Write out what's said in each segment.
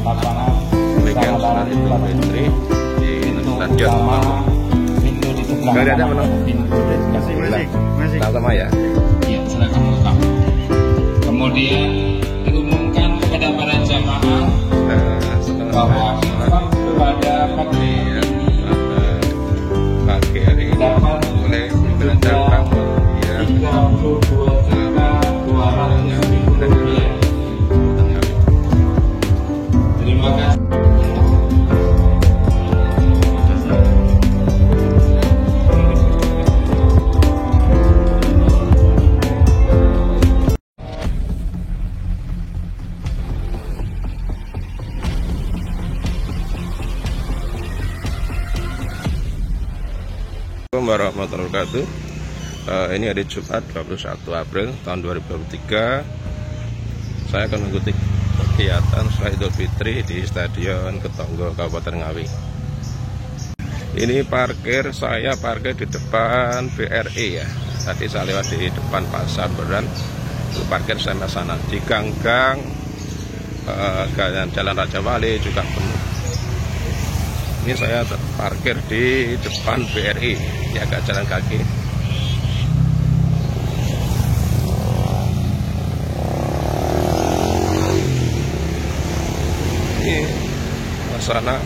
Demikian sholat Idul Fitri di Stadion Utama. Gak ada mana? Masih. Sama ya. Iya, silakan menetap. Kemudian diumumkan kepada para jamaah bahwa infak kepada pembeli pagi hari ini boleh dibelanjakan 32.200.000 rupiah. Terima kasih. Assalamualaikum warahmatullahi wabarakatuh. Ini hari Jumat 21 April tahun 2023. Saya akan mengikuti kegiatan sholat Idul Fitri di Stadion Ketonggo Kabupaten Ngawi. Ini saya parkir di depan BRI ya. Tadi saya lewat di depan Pasar Beran, parkir sana di gang-gang Jalan Raja Wali juga penuh. Ini saya parkir di depan BRI, ini agak jalan kaki. Ini suasana.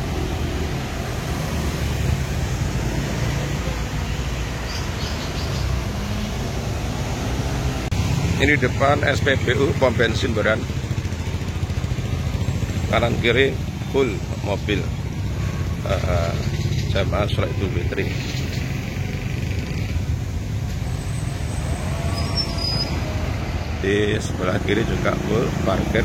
Ini depan SPBU pom bensin Beran. Kanan kiri full mobil jamaah sholat Idul Fitri. Di sebelah kiri juga full parkir.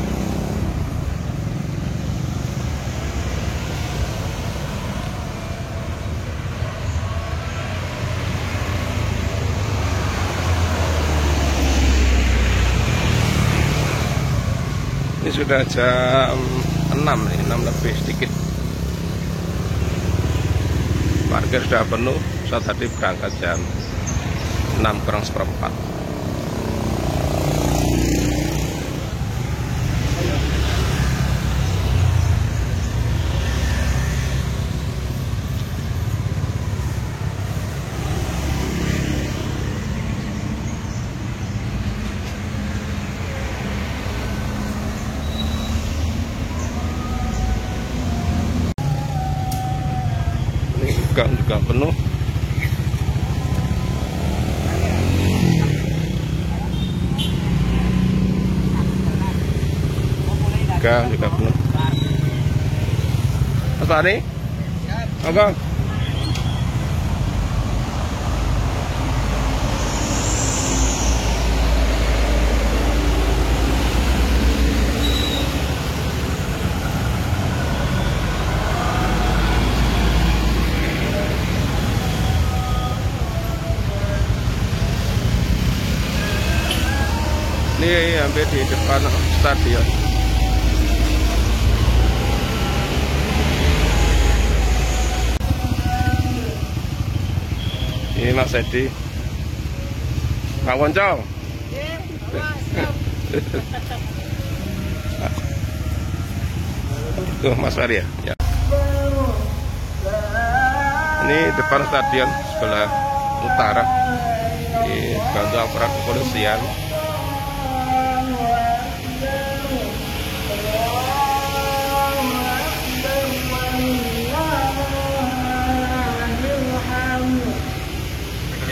Ini sudah jam 6 nih, 6 lebih sedikit. Parkir sudah penuh. Saya tadi berangkat jam 6:04. Gang juga penuh. Gang juga penuh. Mas Fahri? Abang? Ini hampir di depan stadion. Ini Mas Edi, Pak Woncong. Tuh Mas Fahri ya. Ini depan stadion sebelah utara. Di bantu aparat kepolisian.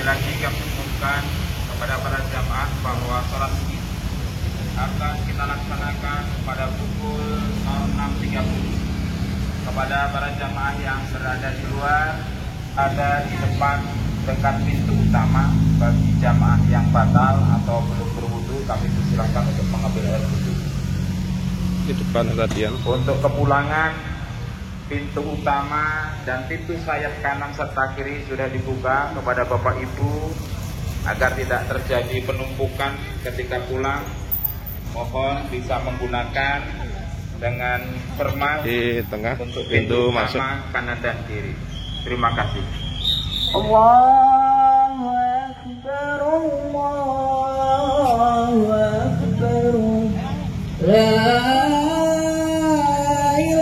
Lagi kami umumkan kepada para jamaah bahwa sholat Id akan kita laksanakan pada pukul 06.30. Kepada para jamaah yang berada di luar, ada di depan dekat pintu utama. Bagi jamaah yang batal atau belum berwudu, kami persilahkan untuk mengambil air wudu Di depan stadion. Untuk kepulangan, pintu utama dan pintu sayap kanan serta kiri sudah dibuka kepada Bapak Ibu agar tidak terjadi penumpukan ketika pulang. Mohon bisa menggunakan dengan cermat Di tengah untuk pintu utama, masuk kanan dan kiri. Terima kasih. Allahu Akbar, Allahu Akbar, la ilaha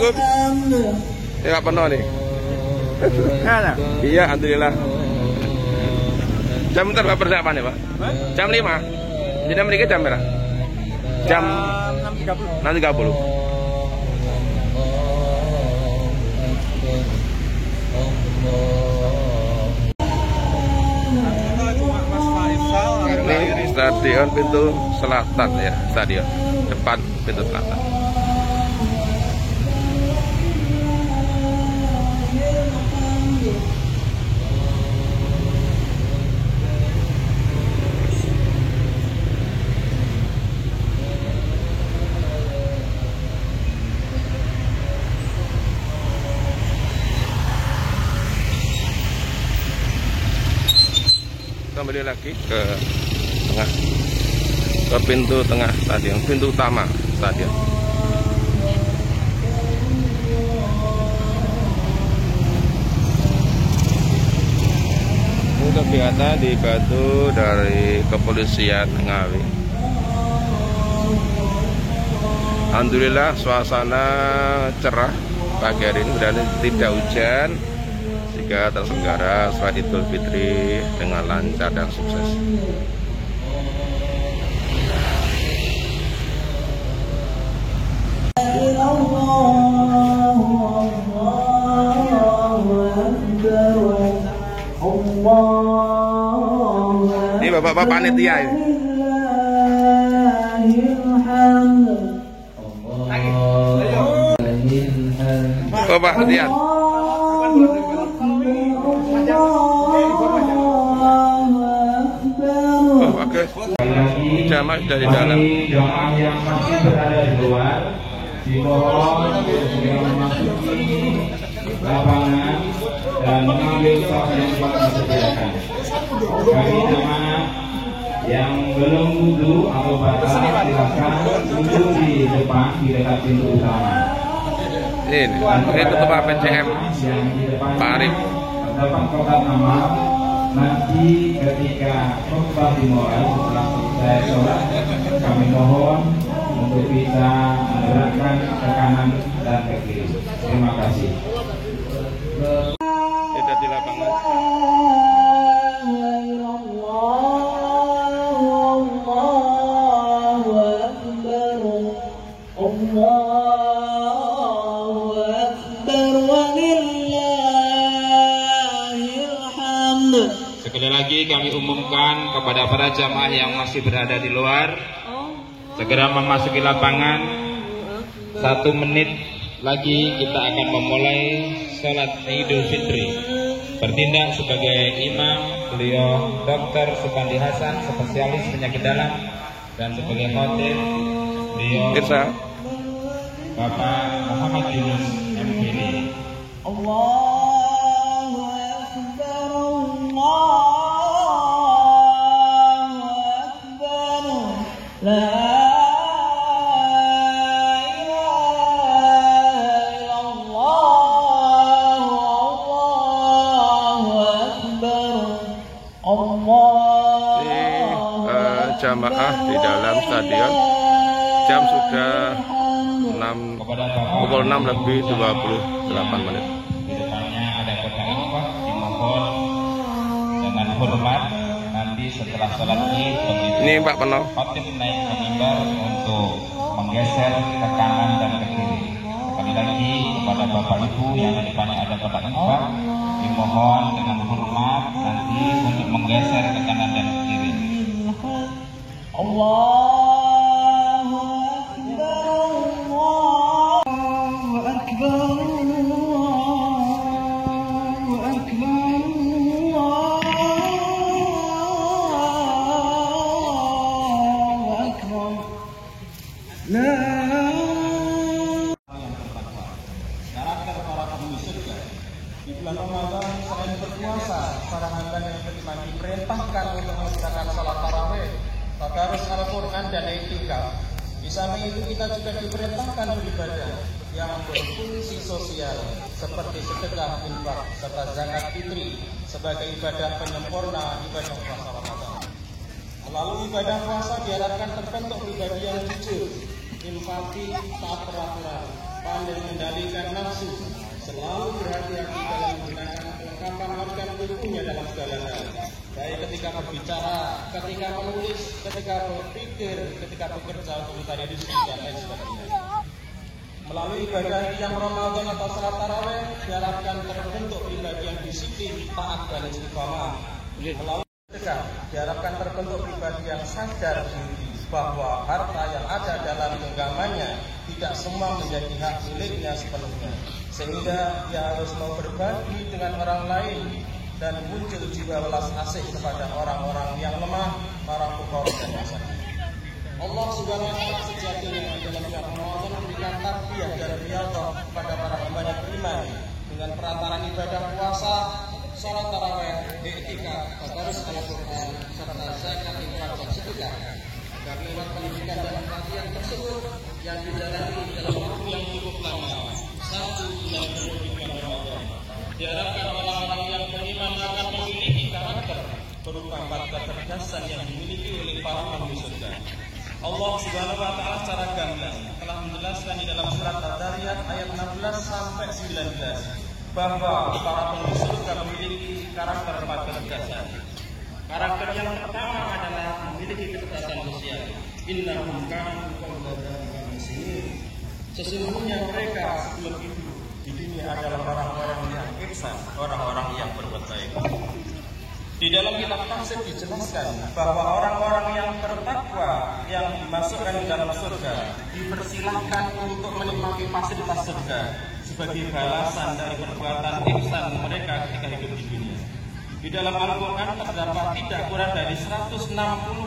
cukup. Ya nggak penuh nih. Iya, alhamdulillah. Jam bentar Pak persiapan ya Pak? Jam 5. Jadi mereka jam berapa? Jam 6.30. Ini stadion pintu selatan ya, stadion depan pintu selatan. Kembali lagi ke tengah, ke pintu tengah stadion, pintu utama stadion. Ini kegiatan dibantu dari kepolisian Ngawi. Alhamdulillah suasana cerah pagi hari ini dan tidak hujan, sehingga terselenggara sholat Idul Fitri dengan lancar dan sukses. Ini bapak-bapak panitia ini. Bapak lihat. Jamaah sudah di dalam. Jamaah yang masih berada di luar dimohon memasuki lapangan dan mengambil tempat yang telah disediakan. Bagi jamaah yang belum wudu atau batal silakan wudu di depan di dekat pintu utama. Ini ketua PCM Pak Arif. Terdapat kotak amal. Nanti ketika khutbah dimulai setelah selesai sholat, kami mohon untuk bisa menggerakkan ke kanan dan ke kiri. Terima kasih. Tidak di lapangan. Sekali lagi kami umumkan kepada para jamaah yang masih berada di luar, segera memasuki lapangan. 1 menit lagi kita akan memulai sholat Idul Fitri. Bertindak sebagai imam beliau Dr. Supandi Hasan, spesialis penyakit dalam, dan sebagai khatib beliau Bapak Muhammad Yunus MPD. Jamaah di dalam stadion, jam sudah pukul 6 lebih 28 menit. Di depannya ada kotak infak, dimohon dengan hormat nanti setelah sholat Id ini Pak Peno khatib naik ke mimbar untuk menggeser ke kanan dan ke kiri. Sekali lagi kepada Bapak Ibu yang di depannya ada kotak infak, dimohon dengan hormat nanti untuk menggeser ke kanan dan ke kiri. Allahu Akbar, Allahu Akbar, Allahu Akbar. Syaratkan para penghuni surga di bulan Ramadan selain berpuasa, para hamba yang beriman diperintahkan untuk melaksanakan salat tarawih, tadarus Al-Quran dan i'tikaf. Di samping itu kita juga diperintahkan beribadah yang berfungsi sosial seperti sedekah, infak, serta zakat fitri sebagai ibadah penyempurna ibadah puasa Ramadan. Melalui ibadah puasa diharapkan terbentuk pribadi yang jujur, empati, taat peraturan, pandai mengendalikan nafsu, selalu berhati-hati dalam menggunakan kelengkapan organ tubuhnya dalam segala hal, baik ketika berbicara, ketika menulis, ketika berpikir, ketika bekerja untuk mencari rezeki dan lain sebagainya. Melalui ibadah yang Ramadan atau salat tarawih diharapkan terbentuk pribadi yang disiplin, taat dan istiqomah. Melalui sedekah diharapkan terbentuk pribadi yang sadar diri bahwa harta yang ada dalam genggamannya tidak semua menjadi hak miliknya sepenuhnya, sehingga dia harus mau berbagi dengan orang lain dan muncul jiwa welas asih kepada orang-orang yang lemah, para fuqara dan masakin. Allah Subhanahu wa taala sejatinya dalam bulan Ramadan memberikan tarbiyah dan riyadhah kepada para hamba beriman dengan perantaraan ibadah puasa, salat tarawih, i'tikaf, tadarus Al-Qur'an, serta zakat, infak dan sedekah. Agar lewat pendidikan dan perhatian tersebut yang dijalani dalam waktu yang cukup lama, 1 bulan penuh di bulan Ramadan, diharapkan orang-orang yang beriman akan memiliki karakter berupa 4 kecerdasan yang dimiliki oleh para penghuni surga. Allah Subhanahu wa taala secara gamblang telah menjelaskan di dalam surat Al-Dariyat ayat 16 sampai 19 bahwa para penghuni surga memiliki karakter 4 kecerdasan. Karakter yang pertama adalah memiliki kecerdasan sosial. Innahum kanu qawlan muslimin. Sesungguhnya mereka sebelum itu di dunia adalah orang-orang yang ihsan, orang-orang yang berbuat baik. Di dalam kitab tafsir dijelaskan bahwa orang-orang yang bertakwa yang dimasukkan ke dalam surga dipersilahkan untuk menikmati fasilitas surga sebagai balasan dari perbuatan ihsan mereka ketika hidup di dunia. Di dalam Al-Quran terdapat tidak kurang dari 160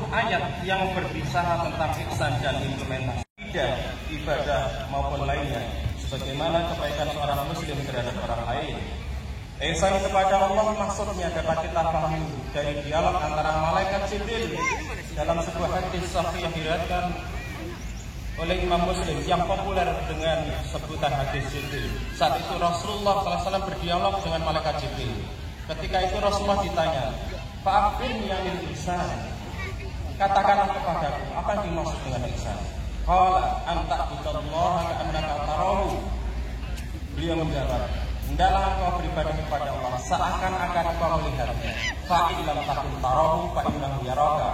ayat yang berbicara tentang ihsan dan implementasi ibadah maupun lainnya, sebagaimana kebaikan seorang muslim terhadap orang lain. Ihsan kepada Allah maksudnya dapat kita pahami dari dialog antara malaikat Jibril dalam sebuah hadis sahih yang diriwayatkan oleh Imam Muslim yang populer dengan sebutan hadis Jibril. Saat itu Rasulullah SAW berdialog dengan malaikat Jibril. Ketika itu Rasulullah ditanya, "Fa'akhbirni anil ihsan." Katakanlah kepadaku apa yang dimaksud dengan ihsan. Qala an ta'budallaha ka'annaka tarahu. Beliau menjawab, hendaklah engkau beribadah kepada Allah seakan-akan engkau melihatnya. Fa in lam takun tarahu fa innahu yaraka.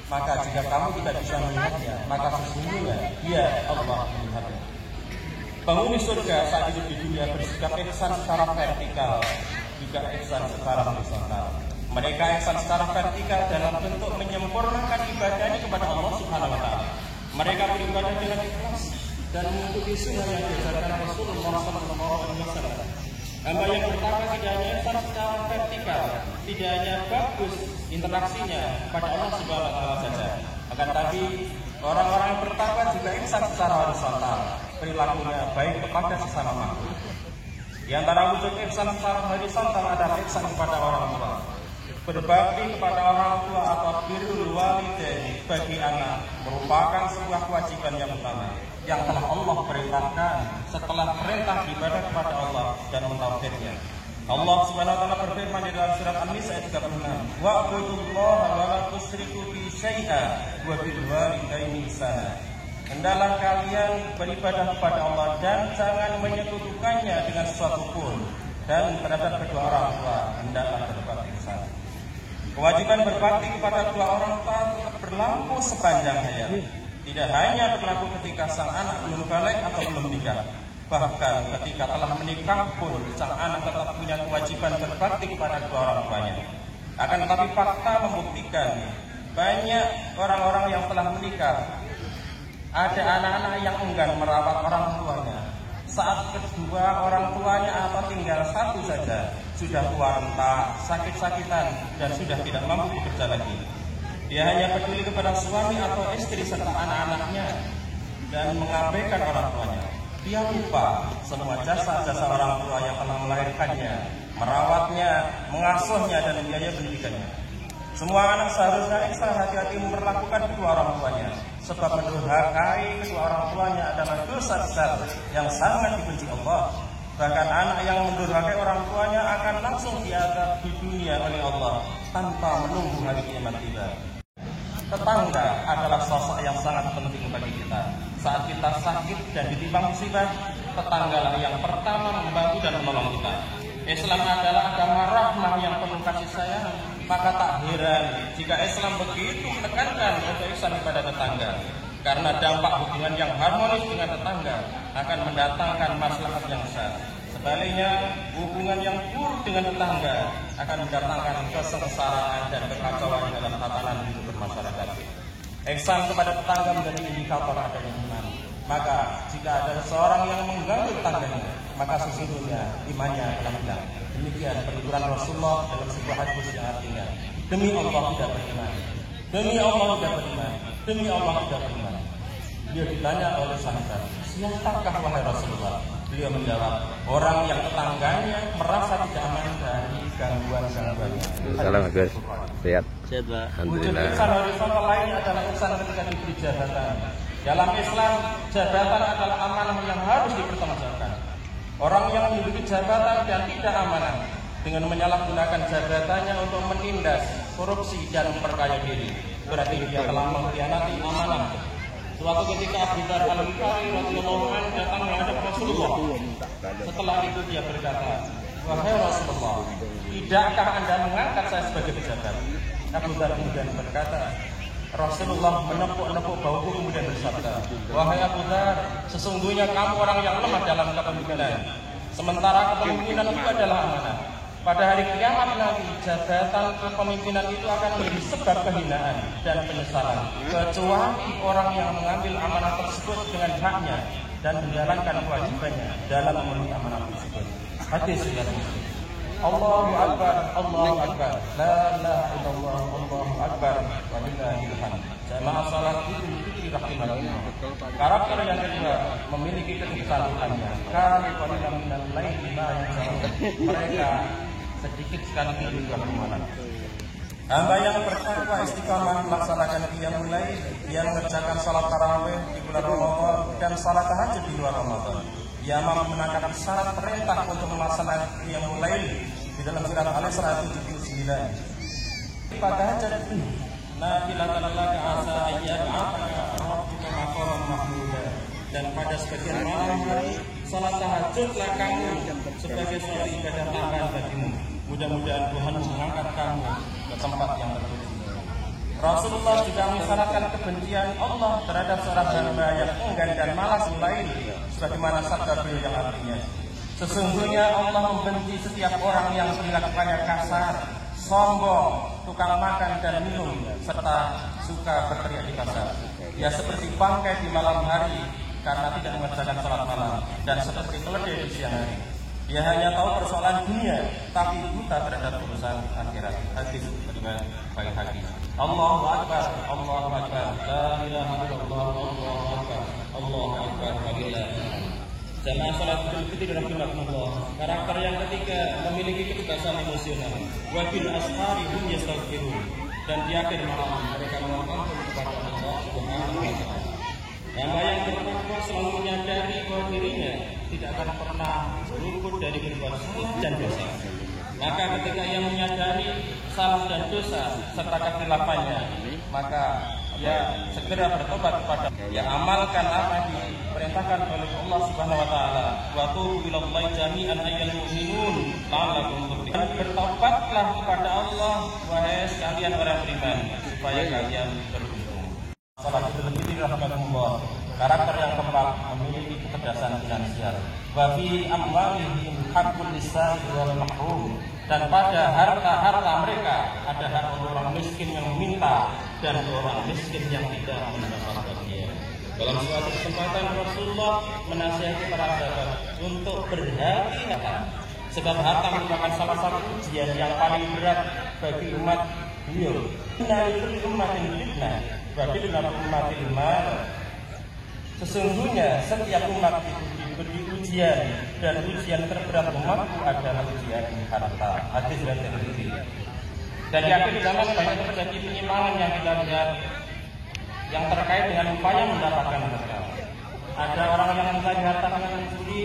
Maka jika kamu tidak bisa melihatnya, maka sesungguhnya dia Allah melihatnya. Penghuni surga saat hidup di dunia bersikap ihsan secara vertikal, juga ihsan secara horizontal. Mereka ihsan secara vertikal dalam bentuk menyempurnakan ibadahnya kepada Allah Subhanahu wa taala. Mereka beribadah dengan ikhlas dan mengikuti sunnah yang diajarkan Rasulullah SAW. Hamba yang pertama tidak hanya ihsan secara vertikal, tidak hanya bagus interaksinya pada Allah Subhanahu wa taala saja, akan tapi orang-orang yang bertakwa juga ihsan secara horizontal, perilakunya baik kepada sesama makhluk. Di antara wujud ihsan secara horizontal adalah ihsan kepada orang tua. Berbakti kepada orang tua atau birrul walidain bagi anak merupakan sebuah kewajiban yang utama yang telah Allah perintahkan setelah perintah ibadah kepada Allah dan mentauhidnya. Allah Subhanahu wa taala berfirman di dalam surat An-Nisa ayat 36, "Wa'budullaha wa la tusyriku bihi syai'an wa bil walidaini ihsana." Hendaklah kalian beribadah kepada Allah dan jangan menyekutukannya dengan sesuatu pun, dan terhadap kedua orang tua hendaklah berbuat ihsan. Kewajiban berbakti kepada kedua orang tua tetap berlaku sepanjang hayat. Tidak hanya berlaku ketika sang anak belum balik atau belum menikah, bahkan ketika telah menikah pun sang anak tetap punya kewajiban berbakti kepada kedua orang tuanya. Akan tetapi fakta membuktikan banyak orang-orang yang telah menikah, ada anak-anak yang enggan merawat orang tuanya. Saat kedua orang tuanya atau tinggal satu saja, sudah tua renta, sakit-sakitan, dan sudah tidak mampu bekerja lagi. Dia hanya peduli kepada suami atau istri serta anak-anaknya dan mengabaikan orang tuanya. Dia lupa semua jasa-jasa orang tua yang telah melahirkannya, merawatnya, mengasuhnya, dan membiayai pendidikannya. Semua anak seharusnya ekstra hati-hati memperlakukan kedua orang tuanya, sebab mendurhakai kedua orang tuanya adalah dosa besar yang sangat dibenci Allah. Bahkan anak yang mendurhakai orang tuanya akan langsung diazab di dunia oleh Allah tanpa menunggu hari kiamat tiba. Tetangga adalah sosok yang sangat penting bagi kita. Saat kita sakit dan ditimpa musibah, tetanggalah yang pertama membantu dan menolong kita. Islam adalah agama rahmah yang penuh kasih sayang. Maka tak heran jika Islam begitu menekankan untuk ihsan kepada tetangga. Karena dampak hubungan yang harmonis dengan tetangga akan mendatangkan maslahat yang besar. Sebaliknya, hubungan yang buruk dengan tetangga akan mendatangkan kesengsaraan dan kekacauan dalam tatanan hidup bermasyarakat. Ihsan kepada tetangga menjadi indikator adanya iman. Maka jika ada seseorang yang mengganggu tetangganya, maka sesungguhnya imannya telah hilang. Demikian penuturan Rasulullah dalam sebuah hadis yang artinya, demi Allah tidak beriman, demi Allah tidak beriman, demi Allah tidak beriman. Beliau ditanya oleh sahabat, siapakah wahai Rasulullah? Beliau menjawab, orang yang tetangganya merasa tidak aman dari gangguan-gangguannya. Salam guys, sehat. Sehat, Pak. Wujud Alhamdulillah. ihsan horizontal lain adalah ihsan ketika diberi jabatan. Dalam Islam, jabatan adalah amanah yang harus dipertanggungjawabkan. Orang yang memiliki jabatan dan tidak amanah dengan menyalahgunakan jabatannya untuk menindas, korupsi dan memperkaya diri, berarti dia telah mengkhianati amanah. Suatu ketika Abu Dzar Al-Ghifari radhiyallahu anhu datang menghadap Rasulullah. Setelah itu dia berkata, wahai Rasulullah, tidakkah Anda mengangkat saya sebagai pejabat? Abu Dzar kemudian berkata, Rasulullah menepuk-nepuk bahuku kemudian bersabda, wahai Abu Dzar, sesungguhnya kamu orang yang lemah dalam kepemimpinan. Sementara kepemimpinan itu adalah amanah. Pada hari kiamat nanti, jabatan kepemimpinan itu akan menjadi sebab kehinaan dan penyesalan, kecuali orang yang mengambil amanah tersebut dengan haknya dan menjalankan kewajibannya dalam memenuhi amanah tersebut. Hadis riwayat Muslim. Allahu Akbar, Allahu Akbar, la ilaha illallah, Allahu Akbar, walillahil hamd. Jamaah salat Idul Fitri rahimakumullah. Karakter yang kedua memiliki keikhlasannya. Kami qalilan minal laili ma yahjaun. Mereka sedikit sekali tidur dalam malam. Hamba yang bertakwa istiqamah melaksanakan qiyamul lail, dia mengerjakan salat tarawih di bulan Ramadan dan salat tahajud di luar Ramadan. Dia mampu menangkap syarat perintah untuk melaksanakan qiyamul lail di dalam surat Al-Isra 79. Pada hajat nafilatan laka asa ayyab'aka rabbuka maqaman mahmuda. Dan pada sebagian malam hari salat tahajudlah kamu sebagai suatu ibadah tambahan bagimu. Mudah-mudahan Tuhan mengangkat kamu ke tempat yang terpuji. Rasulullah juga mengisyaratkan kebencian Allah terhadap seorang hamba yang enggan dan malas melail, sebagaimana sabda beliau yang artinya, sesungguhnya Allah membenci setiap orang yang perilakunya kasar, sombong, tukang makan dan minum, serta suka berteriak di pasar. Ya seperti bangkai di malam hari karena tidak mengerjakan salat malam, dan seperti keledai di siang hari. Dia hanya tahu persoalan dunia, tapi buta terhadap urusan akhirat. Hadis riwayat Baihaqi. Allahu Akbar, Allahu Akbar, la ilaha illallah, Allahu Akbar, Allahu Akbar, walillahil hamd. Jamaah salat Idul Fitri rahimakumullah. Karakter yang ketiga memiliki kecerdasan emosional. Wa bil ashari hum yastaghfirun. Dan di akhir malam mereka memohon kepada Allah Subhanahu wa taala. Hamba yang bertakwa selalu menyadari bahwa dirinya tidak akan pernah luput dari berbuat salah dan dosa. Maka ketika ia menyadari salah dan dosa serta kekhilaafannya, maka ia segera bertobat kepada, ia amalkan apa yang diperintahkan oleh Allah Subhanahu wa taala. Wa tubu ilallahi jami'an ayyuhal mu'minun la'allakum tuflihun. Bertobatlah kepada Allah wahai sekalian orang beriman supaya kalian beruntung. Salat Idul Fitri rahimakumullah. Karakter yang keempat memiliki kecerdasan finansial. Wa fi amwalihim haqqul lis-sa'il wal mahrum. Dan pada harta mereka ada hak orang miskin yang meminta dan orang miskin yang tidak mendapat bagian. Dalam suatu kesempatan Rasulullah menasihati para sahabat untuk berhati-hati, sebab harta merupakan salah satu ujian yang paling berat bagi umat beliau. Inna likulli ummatin fitnah wa fitnatul ummati mal. Sesungguhnya setiap umat itu diberi ujian, dan ujian terberat umatku adalah ujian harta. Hadis riwayat Tirmidzi. Dan di akhir zaman banyak terjadi penyimpangan yang kita lihat yang terkait dengan upaya mendapatkan harta. Ada orang yang mencari harta dengan mencuri,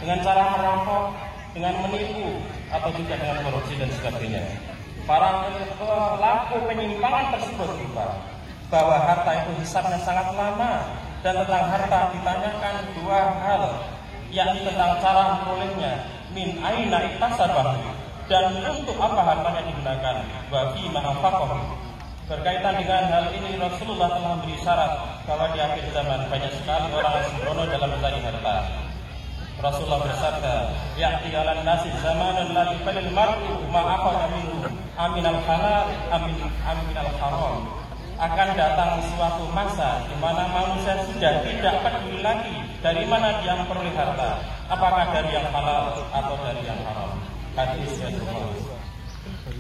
dengan cara merampok, dengan menipu, atau juga dengan korupsi dan sebagainya. Para pelaku penyimpangan tersebut lupa bahwa harta itu hisabnya sangat lama. dan tentang harta ditanyakan dua hal, yakni tentang cara memperolehnya, min aina iktasabahu, dan untuk apa hartanya digunakan, wa fi ma anfaqahu. Berkaitan dengan hal ini, Rasulullah telah memberi syarat bahwa di akhir zaman banyak sekali orang yang sembrono dalam mencari harta. Rasulullah bersabda, ya'ti 'alan nasi zamanun la yufalil mar'u ma akhadha minhu aminal halal aminal haram. Akan datang suatu masa di mana manusia sudah tidak peduli lagi dari mana dia memperoleh harta, apakah dari yang halal atau dari yang haram. Hadis Rasulullah.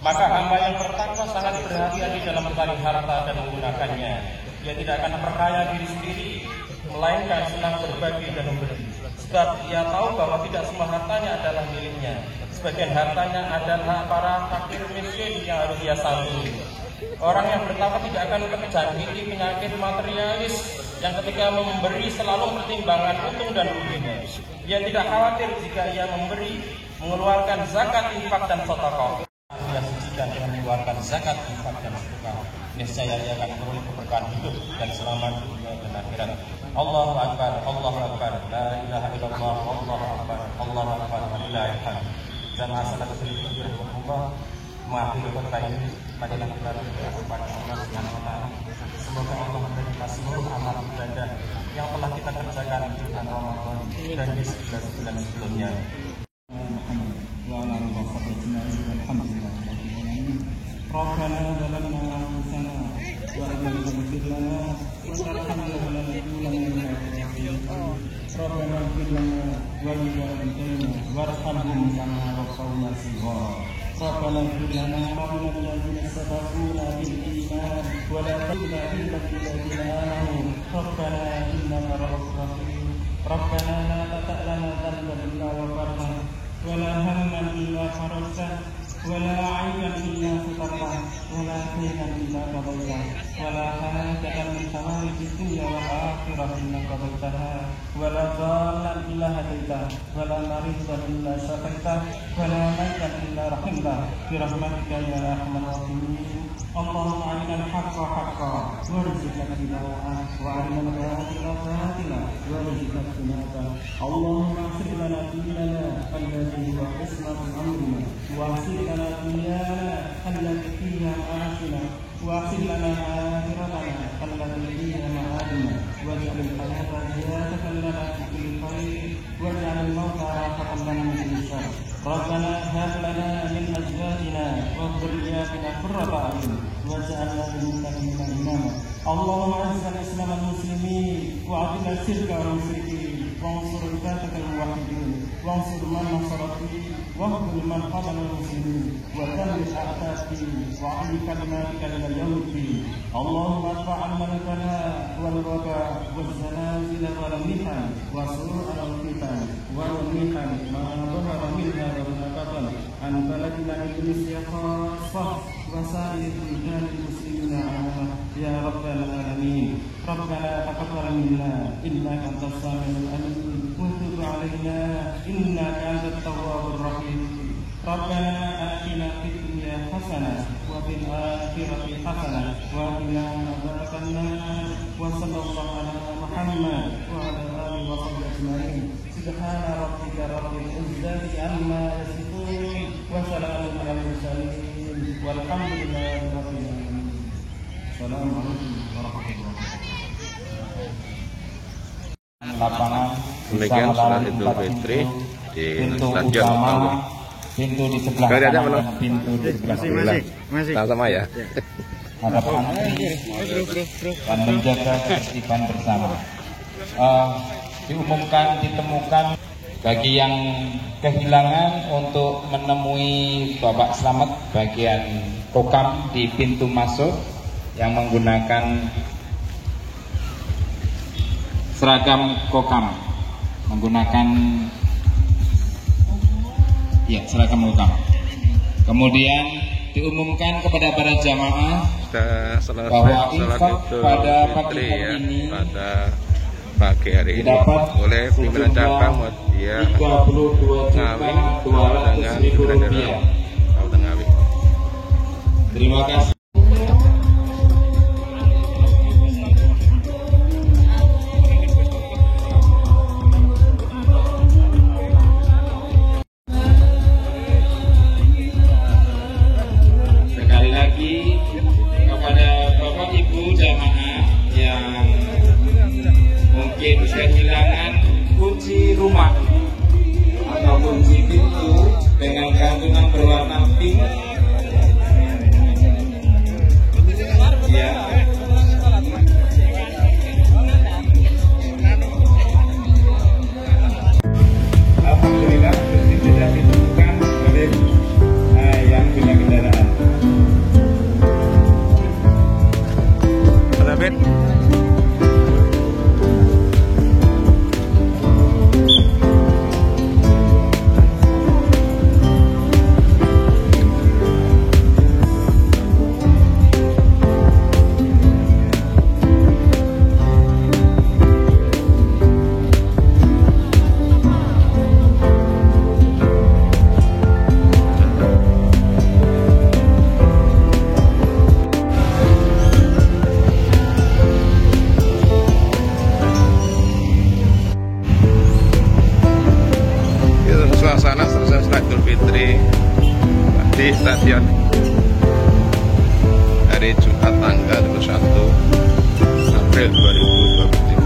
Maka hamba yang bertakwa sangat berhati-hati dalam mencari harta dan menggunakannya. Dia tidak akan memperkaya diri sendiri, melainkan senang berbagi dan memberi. Sebab ia tahu bahwa tidak semua hartanya adalah miliknya. Sebagian hartanya adalah para fakir miskin yang harus ia sambung. Orang yang bertakwa tidak akan terjangkiti penyakit materialis yang ketika memberi selalu pertimbangan untung dan ruginya. Ia tidak khawatir jika ia memberi, mengeluarkan zakat, infak dan sedekah. Ia sucikan dengan mengeluarkan zakat, infak dan sedekah. Niscaya ia akan memperoleh keberkahan hidup dan selamat dunia dan akhirat. Allahu Akbar, Allahu Akbar, la ilaha illallah, Allahu Akbar, Allahu Akbar, walillahil hamd. Jamaah salat Allah, mengakhiri khutbah ini pada kepada Allah Subhanahu wa taala. Semoga Allah menerima seluruh amal ibadah yang telah kita kerjakan di bulan Ramadan dan di bulan sebelumnya. Rabbana zalamna anfusana wa in lam taghfir lana wa tarhamna lanakunanna minal khasirin. Rabbana ighfir lana wa li walidayna warhamhum kama rabbawna shighara. Rabbana ighfir lana wa lil ladzina sabaquna bil iman wa la taj'alna fil ladzina amanu. Rabbana innaka ra'ufur rahim. Rabbana la tata'lana dhanban illa ghafartahu wa la hamman illa farajtahu ولا عيبا إلا سترته ولا دينا إلا قضيته ولا حاجة من حوائج الدنيا والآخرة إلا قضيتها ولا ضالا إلا هديته ولا مريضا إلا شفيته ولا ميتا إلا رحمته برحمتك يا أرحم الراحمين. اللهم أرنا الحق حقا وارزقنا اتباعه وأرنا الباطل باطلا وارزقنا اجتنابه. اللهم اغفر لنا ديننا الذي هو عصمة أمرنا واغفر لنا دنيانا التي فيها معاشنا واغفر لنا آخرتنا التي فيها معادنا واجعل الحياة زيادة لنا في كل خير واجعل الموت راحة لنا من كل شر. ربنا هب لنا من أزواجنا وذرياتنا قرة أعين واجعلنا للمتقين إماما. اللهم أعز الإسلام والمسلمين وأذل الشرك والمشركين وانصر عبادك الموحدين وانصر من نصر الدين واخذل من خذل المسلمين ودمر أعداء الدين وأعلي كلماتك إلى يوم الدين. اللهم ارفع عنا البلاء والوباء والزلازل والمحن وسوء الفتن والمحن ما ظهر منها وما بطن عن بلدنا إندونيسيا خاصة وسائر بلدان المسلمين عامة يا رب العالمين. ربنا تقبل منا إنك أنت السميع العليم وتب علينا إنك أنت التواب الرحيم. ربنا آتنا في الدنيا حسنة وفي الآخرة حسنة وقنا عذاب النار. وصلى الله على محمد وعلى آله وصحبه أجمعين. سبحان ربك رب العزة عما يصفون وسلام على المرسلين والحمد لله رب العالمين. السلام عليكم ورحمة الله وبركاته. Lapangan demikian sholat Idul Fitri di Stadion Tanggo. Pintu di sebelah kanan, pintu di sebelah kiri. Sama-sama ya. Harapan dan menjaga ketertiban bersama. Diumumkan, ditemukan bagi yang kehilangan untuk menemui Bapak Slamet bagian kokam di pintu masuk yang menggunakan seragam kokam, menggunakan seragam kokam. Kemudian diumumkan kepada para jamaah bahwa infak pada pagi hari ini pada pagi hari ini oleh pimpinan cabang Muhammadiyah Ngawi dengan terima kasih. stadion hari Jumat tanggal 21 April 2023.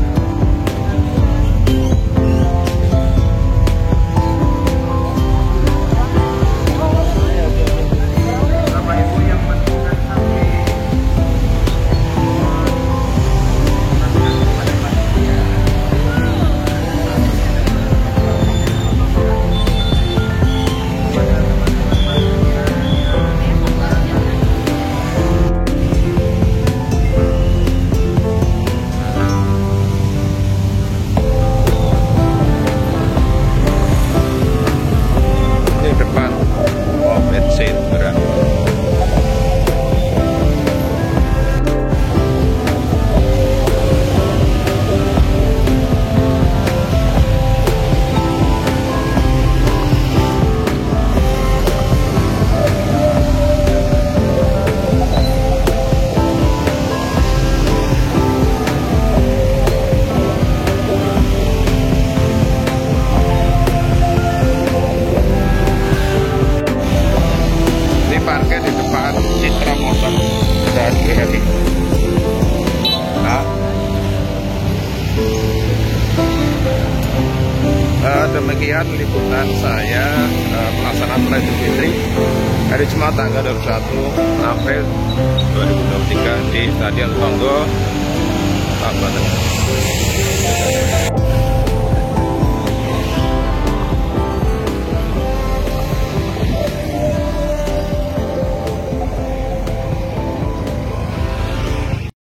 Parkir di depan Citra Motor dan GRI. Demikian liputan saya pelaksanaan Sholat Idul Fitri hari Jumat tanggal 21 April 2023 di Stadion Tonggo, Kabupaten.